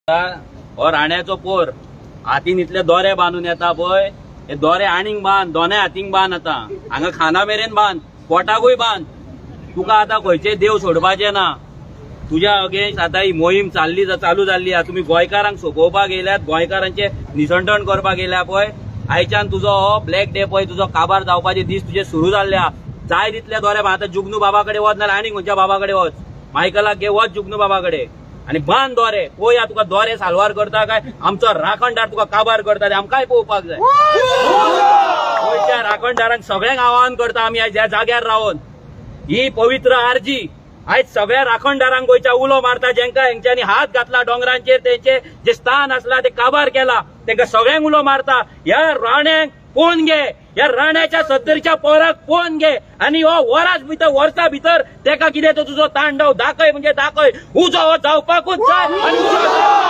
हो राण्याचो पोर हातीन इतले दोरे बांधून येता पळय, हे दोरे आनीक बांध, दोन्ही हातींक बांध, आता हांगा खाना मेरेन बांध, पोटाकूय बांध. तुका आता खंयचे देव सोडपाचे ना. तुझ्या अगेन्स्ट आता ही मोहीम चालू जाल्ली आहा. तुम्ही गोंयकारांक सोपोवपाक येयल्यात, गोंयकारांचे निसंटण करपाक येयल्या पळय. आयच्यान तुजो हो ब्लॅक डे पळय, तुजो काबार जावपाचे दीस तुझे सुरू जाल्ले आहा. जाय तितले दोरे बांध. आता जुगनू बाबा कडेन वच नाल्यार आनीक खंयच्या बाबा कडेन वच, मायकलाक घे, वच जुगनू बाबा कडेन आणि बांध दोरे. पळया तुका दोरे सालवार करता काय आमचो राखणदार तुका काबार करता ते आमकांय पळोवपाक जाय. गोंयच्या राखणदारांक सगळ्यांक आवाहन करता आमी आयज ह्या जाग्यार रावन, ही पवित्र आरजी आयज सगळ्या राखणदारांक गोंयच्या उलो मारता, जेंका हेंच्यांनी हात घातला डोंगरांचेर, तेंचे जे स्थान असला ते काबार केला, तेंका सगळ्यांक उलो मारता. ह्या राण्यांक पळोवन घे, ह्या राण्याच्या सत्तरीच्या पोराक पळोवन घे आणि हो वर्सा भितर तेका कितें तो तुजो तांडव दाखय म्हणजे दाखय. उजो जावपाकूच जाय.